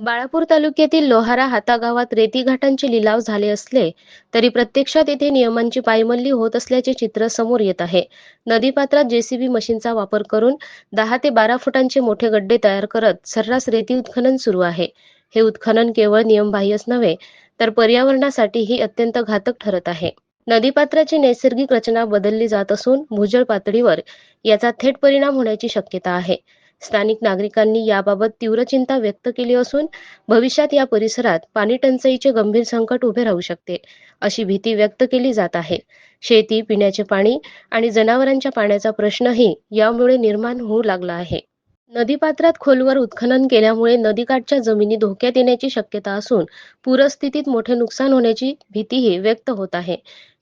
बाळापूर तालुक्यातील लोहारा हाता गावात रेती घाटांचे लिलाव झाले असले तरी प्रत्यक्षात येथे नियमांची पायमल्ली होत असल्याचे चित्र समोर येत आहे. नदीपात्रात जेसीबी मशीनचा वापर करून 10 ते 12 फुटांचे मोठे गड्डे तयार करत सर्रास रेती उत्खनन सुरू आहे. हे उत्खनन केवळ नियमबाह्यच नव्हे तर पर्यावरणासाठीही अत्यंत घातक ठरत आहे. नदीपात्राची नैसर्गिक रचना बदलली जात असून भूजल पातळीवर याचा थेट परिणाम होण्याची शक्यता आहे. स्थानिक नागरिकांनी याबाबत तीव्र चिंता व्यक्त केली असून भविष्यात या परिसरात पाणी टंचाईचे गंभीर संकट उभे राहू शकते, अशी भीती व्यक्त केली जात आहे. शेती, पिण्याचे पाणी आणि जनावरांच्या पाण्याचा प्रश्नही यामुळे निर्माण होऊ लागला आहे. नदीपात्रात खोलवर उत्खनन केल्यामुळे नदीकाठच्या जमिनी धोक्यात येण्याची शक्यता असून पूरस्थितीत मोठे नुकसान होण्याची भीतीही व्यक्त होत आहे.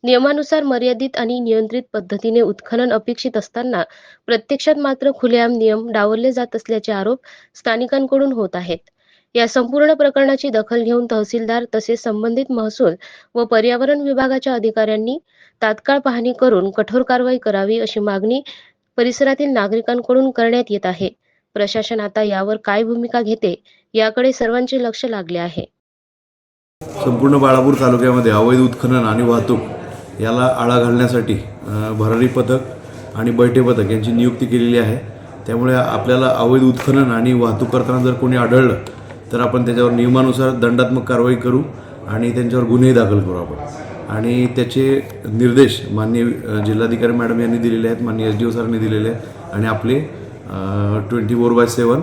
नियमानुसार मर्यादित आणि नियंत्रित पद्धतीने उत्खनन अपेक्षित असताना प्रत्यक्षात मात्र खुलेआम नियम डावलले जात असल्याचे आरोप स्थानिकांकडून होत आहेत. या संपूर्ण प्रकरणाची दखल घेऊन तहसीलदार तसेच संबंधित महसूल व पर्यावरण विभागाच्या अधिकाऱ्यांनी तात्काळ पाहणी करून कठोर कारवाई करावी अशी मागणी परिसरातील नागरिकांकडून करण्यात येत आहे. प्रशासन आता यावर काय भूमिका घेते याकडे सर्वांचे लक्ष लागले आहे. संपूर्ण बाळापूर तालुक्यामध्ये अवैध उत्खनन आणि वाहतूक याला आळा घालण्यासाठी भरारी पथक आणि बैठे पथक यांची नियुक्ती केलेली आहे. त्यामुळे आपल्याला अवैध उत्खनन आणि वाहतूक करताना जर कोणी आढळलं तर आपण त्याच्यावर नियमानुसार दंडात्मक कारवाई करू आणि त्यांच्यावर गुन्हे दाखल करू आपण. आणि त्याचे निर्देश माननीय जिल्हाधिकारी मॅडम यांनी दिलेले आहेत, माननीय SDO सरांनी दिलेले आहेत आणि आपले 24/7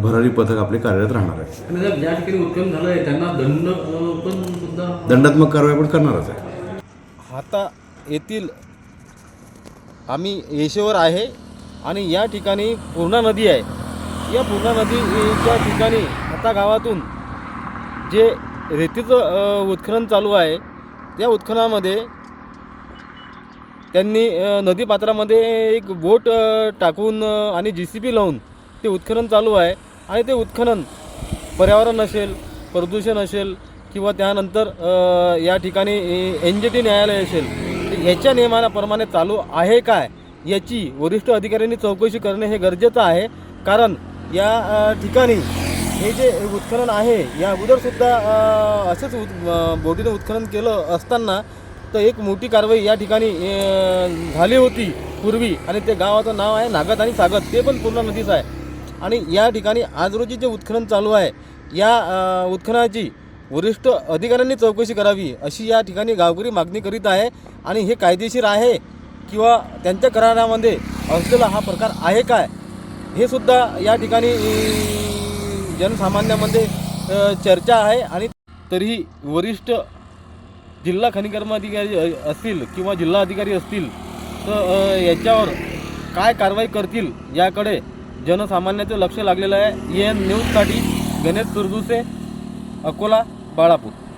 भरारी पथक आपले कार्यरत राहणार आहे. ज्या ठिकाणी उत्खनन झालं आहे त्यांना दंड पण सुद्धा दंडात्मक कारवाई पण करणारच आहे. हाता येथील आम्ही येशेवर आहे आणि या ठिकाणी पूर्णा नदी आहे. या पूर्णा नदीच्या ठिकाणी हाता गावातून जे रेतीचं उत्खनन चालू आहे त्या उत्खननामध्ये त्यांनी नदीपात्रामध्ये एक बोट टाकून आणि JCB लावून ते उत्खनन चालू आहे. आणि ते उत्खनन पर्यावरण असेल, प्रदूषण असेल किंवा त्यानंतर या ठिकाणी NGT न्यायालय असेल, याच्या नियमाप्रमाणे चालू आहे काय याची वरिष्ठ अधिकाऱ्यांनी चौकशी करणे हे गरजेचं आहे. कारण या ठिकाणी हे जे उत्खनन आहे या अगोदरसुद्धा असंच बोटीने उत्खनन केलं असताना तर एक मोठी कारवाई या ठिकाणी झाली होती पूर्वी. आणि ते गावाचं नाव आहे नागत आणि सागत, ते पण पूर्णा नदीचं आहे. आणि या ठिकाणी आज रोजी जे उत्खनन चालू आहे या उत्खननाची वरिष्ठ अधिकाऱ्यांनी चौकशी करावी अशी या ठिकाणी गावकरी मागणी करीत आहे. आणि हे कायदेशीर आहे किंवा त्यांच्या करारामध्ये असलेला हा प्रकार आहे काय हे सुद्धा या ठिकाणी जनसामान्यामध्ये चर्चा आहे. आणि तरीही वरिष्ठ जिल्हा खनिकर्म अधिकारी असतील किंवा जिल्हा अधिकारी असतील तर याच्यावर काय कारवाई करतील याकडे जनसामान्याचं लक्ष लागलेलं आहे. EN न्यूजसाठी गणेश सुरदुसे, अकोला, बाळापूर.